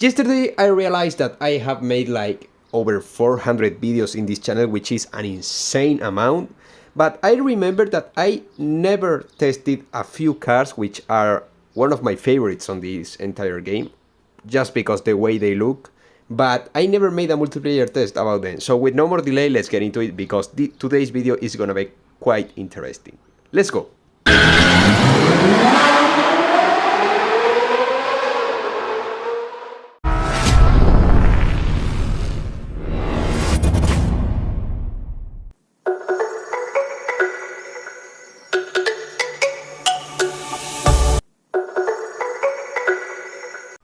Yesterday I realized that I have made like over 400 videos in this channel, which is an insane amount, but I remember that I never tested a few cars which are one of my favorites on this entire game, just because the way they look, but I never made a multiplayer test about them. So with no more delay, let's get into it, because today's video is gonna be quite interesting. Let's go!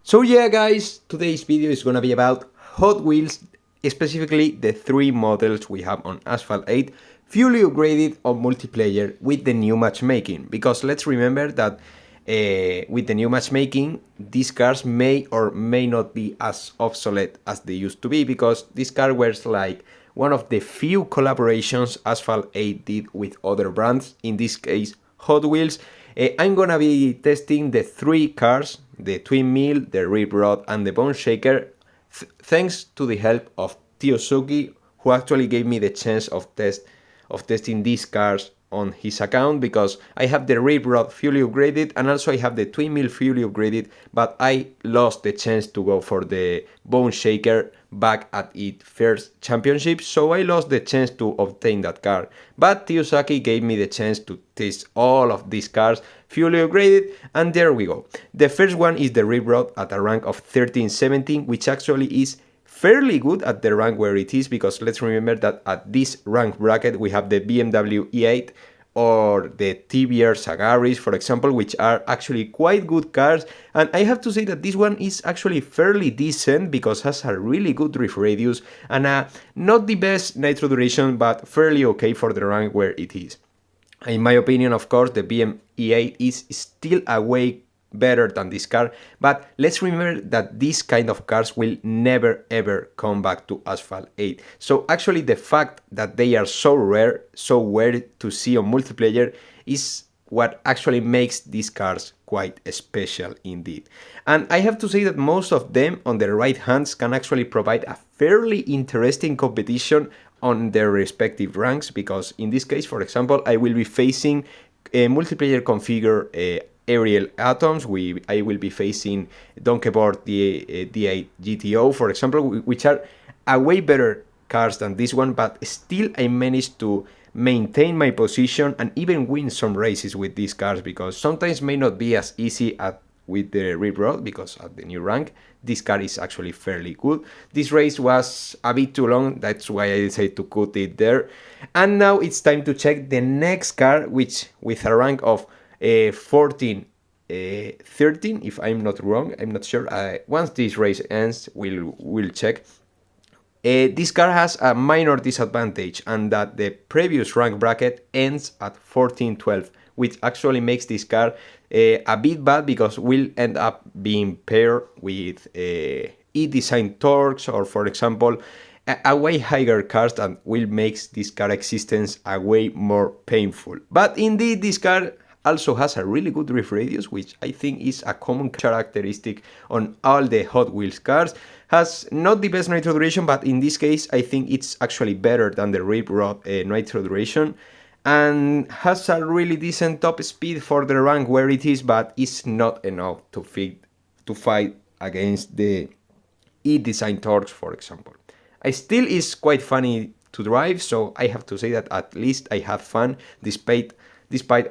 So yeah guys, today's video is gonna be about Hot Wheels, specifically the three models we have on Asphalt 8, fully upgraded on multiplayer with the new matchmaking. Because let's remember that with the new matchmaking, these cars may or may not be as obsolete as they used to be, because this car was like one of the few collaborations Asphalt 8 did with other brands, in this case Hot Wheels. I'm gonna be testing the three cars, the Twin Mill, the Rip Rod and the Bone Shaker, thanks to the help of Tiosuki, who actually gave me the chance of testing these cars on his account, because I have the Rip Rod fully upgraded and also I have the Twin Mill fully upgraded, but I lost the chance to go for the Bone Shaker back at its first championship, so I lost the chance to obtain that car. But Tiosuki gave me the chance to test all of these cars fully upgraded, and there we go. The first one is the Rip Rod at a rank of 1317, which actually is fairly good at the rank where it is, because let's remember that at this rank bracket we have the BMW E8 or the TBR Sagaris, for example, which are actually quite good cars. And I have to say that this one is actually fairly decent, because it has a really good drift radius and not the best nitro duration, but fairly okay for the rank where it is. In my opinion, of course, the BMW E8 is still a way better than this car, but let's remember that these kind of cars will never ever come back to Asphalt 8. So actually the fact that they are so rare to see on multiplayer is what actually makes these cars quite special indeed. And I have to say that most of them on their right hands can actually provide a fairly interesting competition on their respective ranks, because in this case, for example, I will be facing a multiplayer configure aerial atoms. I will be facing Donkeyboard D8 GTO, for example, which are a way better cars than this one, but still I managed to maintain my position and even win some races with these cars, because sometimes may not be as easy with the Rip Rod, because at the new rank this car is actually fairly good. This race was a bit too long, that's why I decided to cut it there. And now it's time to check the next car, which with a rank of 13, if I'm not wrong, I'm not sure. Once this race ends, we'll check. This car has a minor disadvantage, and that the previous rank bracket ends at 1412, which actually makes this car a bit bad, because we'll end up being paired with E-Design Torques, or for example a way higher cars that will make this car existence a way more painful. But indeed this car also has a really good drift radius, which I think is a common characteristic on all the Hot Wheels cars. Has not the best nitro duration, but in this case I think it's actually better than the Rip Rod nitro duration, and has a really decent top speed for the rank where it is, but it's not enough to fight against the E-Design Torques, for example. I still is quite funny to drive, so I have to say that at least I had fun, despite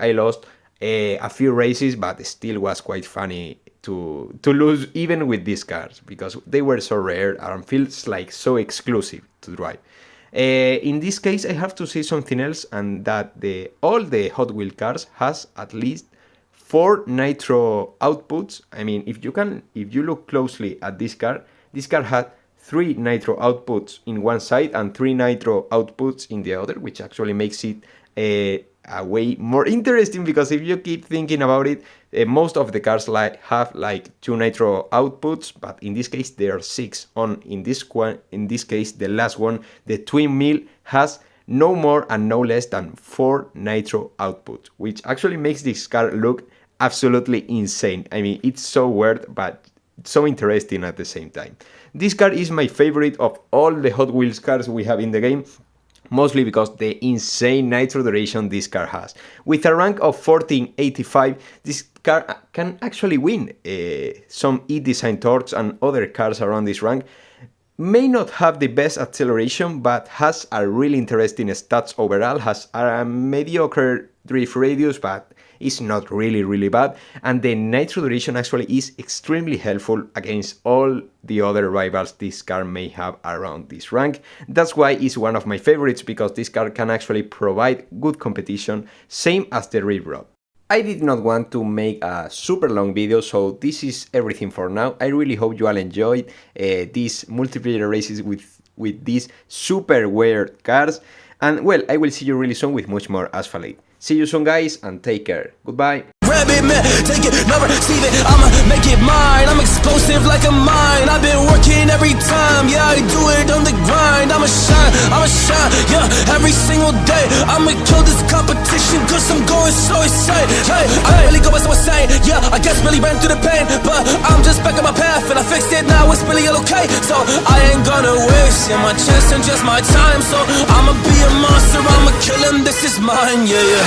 I lost a few races, but still was quite funny to lose even with these cars, because they were so rare and feels like so exclusive to drive. In this case I have to say something else, and that all the Hot Wheel cars has at least 4 nitro outputs. I mean, if you look closely at this car had 3 nitro outputs in one side and 3 nitro outputs in the other, which actually makes it a way more interesting, because if you keep thinking about it, most of the cars have 2 nitro outputs, but in this case there are 6. In this case, the last one, the Twin Mill, has no more and no less than 4 nitro outputs, which actually makes this car look absolutely insane. I mean, it's so weird, but so interesting at the same time. This car is my favorite of all the Hot Wheels cars we have in the game, mostly because the insane nitro duration this car has. With a rank of 1485, this car can actually win some E-Design Torques and other cars around this rank. May not have the best acceleration, but has a really interesting stats overall, has a mediocre drift radius, but is not really bad, and the nitro duration actually is extremely helpful against all the other rivals this car may have around this rank. That's why it's one of my favorites, because this car can actually provide good competition, same as the Rip Rod. I did not want to make a super long video, so this is everything for now. I really hope you all enjoyed these multiplayer races with these super weird cars. And well, I will see you really soon with much more Asphalt 8. See you soon guys, and take care. Goodbye. Grab it, man, take it, never receive it, I'ma make it mine. I'm explosive like a mine. I've been working every time, yeah, I do it on the grind. I'ma shine, yeah, every single day. I'ma kill this competition, cause I'm going so insane. Hey, I really go so insane, yeah, I guess really ran through the pain. But I'm just back on my path, and I fixed it now, it's really all okay. So I ain't gonna waste, yeah, my chance and just my time. So I'ma be a monster, I'ma kill him, this is mine, yeah.